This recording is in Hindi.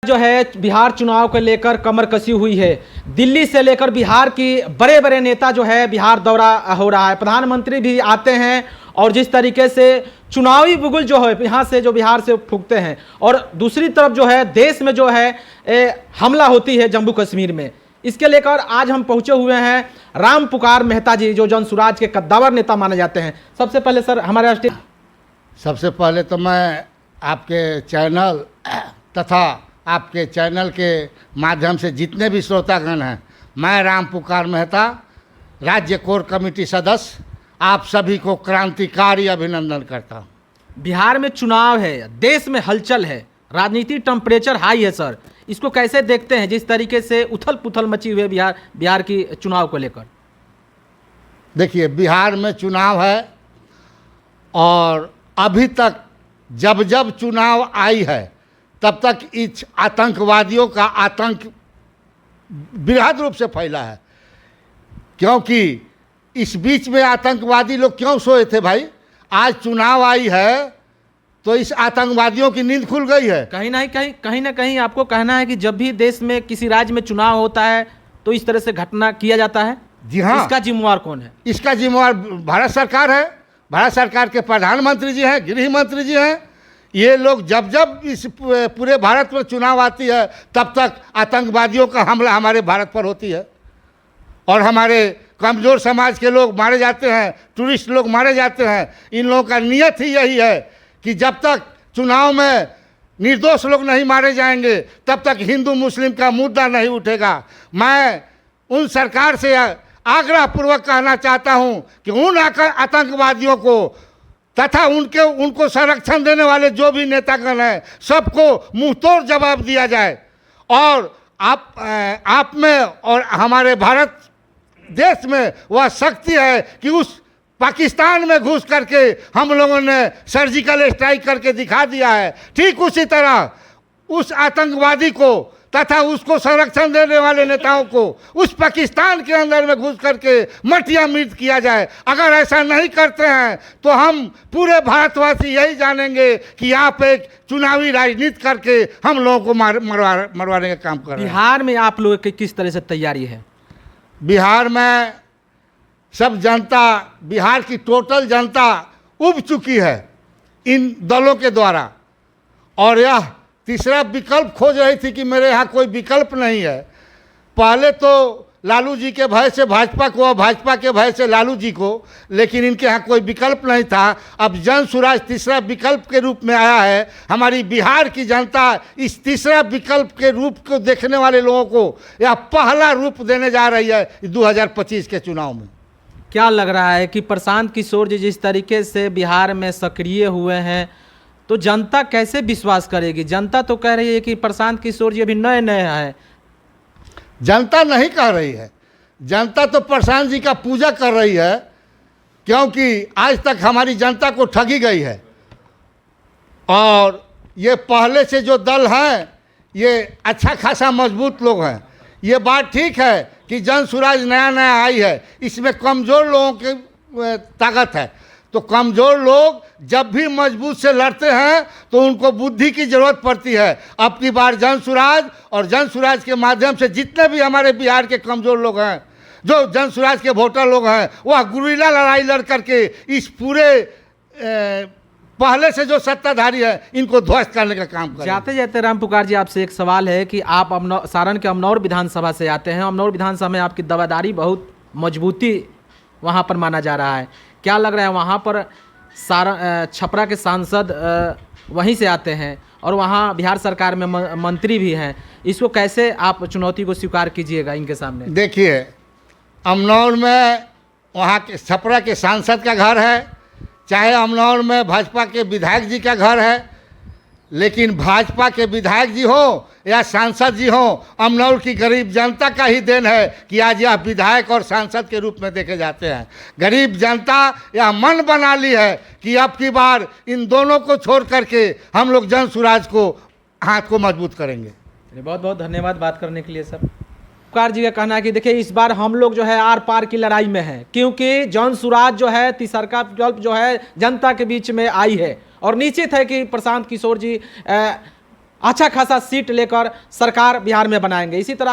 जो है बिहार चुनाव को लेकर कमर कसी हुई है। दिल्ली से लेकर बिहार की बड़े बड़े नेता जो है बिहार दौरा हो रहा है, प्रधानमंत्री भी आते हैं और जिस तरीके से चुनावी बुगुल जो है यहाँ से जो बिहार से फूंकते हैं, और दूसरी तरफ जो है देश में जो है हमला होती है जम्मू कश्मीर में। इसके लेकर आज हम पहुंचे हुए हैं राम पुकार मेहता जी, जो जन सुराज के कद्दावर नेता माने जाते हैं। सबसे पहले सर हमारे राष्ट्रीय सबसे पहले तो मैं आपके चैनल तथा आपके चैनल के माध्यम से जितने भी श्रोतागण हैं, मैं राम पुकार मेहता, राज्य कोर कमेटी सदस्य, आप सभी को क्रांतिकारी अभिनंदन करता हूँ। बिहार में चुनाव है, देश में हलचल है, राजनीति टेम्परेचर हाई है सर, इसको कैसे देखते हैं जिस तरीके से उथल पुथल मची हुई है बिहार की चुनाव को लेकर? देखिए, बिहार में चुनाव है और अभी तक जब जब चुनाव आई है तब तक इस आतंकवादियों का आतंक बृहद रूप से फैला है। क्योंकि इस बीच में आतंकवादी लोग क्यों सोए थे भाई? आज चुनाव आई है तो इस आतंकवादियों की नींद खुल गई है। कहीं ना कहीं आपको कहना है कि जब भी देश में किसी राज्य में चुनाव होता है तो इस तरह से घटना किया जाता है। जी हाँ। इसका जिम्मेवार कौन है? इसका जिम्मेवार भारत सरकार है। भारत सरकार के प्रधानमंत्री जी हैं, गृह मंत्री जी हैं। ये लोग जब जब इस पूरे भारत में चुनाव आती है तब तक आतंकवादियों का हमला हमारे भारत पर होती है और हमारे कमज़ोर समाज के लोग मारे जाते हैं, टूरिस्ट लोग मारे जाते हैं। इन लोगों का नियत ही यही है कि जब तक चुनाव में निर्दोष लोग नहीं मारे जाएंगे तब तक हिंदू मुस्लिम का मुद्दा नहीं उठेगा। मैं उन सरकार से आग्रह पूर्वक कहना चाहता हूं कि उन आतंकवादियों को तथा उनको संरक्षण देने वाले जो भी नेतागण हैं सबको मुंहतोड़ जवाब दिया जाए। और आप में और हमारे भारत देश में वह शक्ति है कि उस पाकिस्तान में घुस करके हम लोगों ने सर्जिकल स्ट्राइक करके दिखा दिया है। ठीक उसी तरह उस आतंकवादी को तथा उसको संरक्षण देने वाले नेताओं को उस पाकिस्तान के अंदर में घुस करके मटिया मीट किया जाए। अगर ऐसा नहीं करते हैं तो हम पूरे भारतवासी यही जानेंगे कि आप एक चुनावी राजनीति करके हम लोगों को मरवाने का काम कर रहे हैं। बिहार में आप लोगों की किस तरह से तैयारी है? बिहार में सब जनता, बिहार की टोटल जनता उब चुकी है इन दलों के द्वारा और यह तीसरा विकल्प खोज रही थी कि मेरे यहाँ कोई विकल्प नहीं है। पहले तो लालू जी के भय से भाजपा को और भाजपा के भय से लालू जी को, लेकिन इनके यहाँ कोई विकल्प नहीं था। अब जन सुराज तीसरा विकल्प के रूप में आया है। हमारी बिहार की जनता इस तीसरा विकल्प के रूप को देखने वाले लोगों को यह पहला रूप देने जा रही है 2025 के चुनाव में। क्या लग रहा है कि प्रशांत किशोर जी जिस तरीके से बिहार में सक्रिय हुए हैं तो जनता कैसे विश्वास करेगी? जनता तो कह रही है कि प्रशांत किशोर जी अभी नए नए हैं। जनता नहीं कह रही है, जनता तो प्रशांत जी का पूजा कर रही है, क्योंकि आज तक हमारी जनता को ठगी गई है। और ये पहले से जो दल हैं ये अच्छा खासा मजबूत लोग हैं। ये बात ठीक है कि जन सुराज नया नया आई है, इसमें कमज़ोर लोगों की ताकत है। तो कमज़ोर लोग जब भी मजबूत से लड़ते हैं तो उनको बुद्धि की ज़रूरत पड़ती है। अब की बार जन सुराज और जन सुराज के माध्यम से जितने भी हमारे बिहार के कमज़ोर लोग हैं, जो जन सुराज के वोटर लोग हैं, वह गुरिल्ला लड़ाई लड़ करके इस पूरे पहले से जो सत्ताधारी है इनको ध्वस्त करने का काम करें। जाते जाते राम पुकार जी आपसे एक सवाल है कि आप सारण के अमनौर विधानसभा से आते हैं। अमनौर विधानसभा में आपकी दावेदारी बहुत मजबूती वहाँ पर माना जा रहा है। क्या लग रहा है वहाँ पर छपरा के सांसद वहीं से आते हैं और वहाँ बिहार सरकार में मंत्री भी हैं, इसको कैसे आप चुनौती को स्वीकार कीजिएगा इनके सामने? देखिए, अमनौर में वहाँ के छपरा के सांसद का घर है, चाहे अमनौर में भाजपा के विधायक जी का घर है, लेकिन भाजपा के विधायक जी हो या सांसद जी हो, अमनौर की गरीब जनता का ही देन है कि आज यह विधायक और सांसद के रूप में देखे जाते हैं। गरीब जनता यह मन बना ली है कि अब की बार इन दोनों को छोड़ करके हम लोग जन सुराज को हाथ को मजबूत करेंगे। बहुत बहुत धन्यवाद बात करने के लिए सर। पुकार जी का कहना है कि देखिए इस बार हम लोग जो है आर पार की लड़ाई में हैं, क्योंकि जन सुराज जो है तीसरा विकल्प जो है जनता के बीच में आई है और निश्चित है कि प्रशांत किशोर जी अच्छा खासा सीट लेकर सरकार बिहार में बनाएंगे। इसी तरह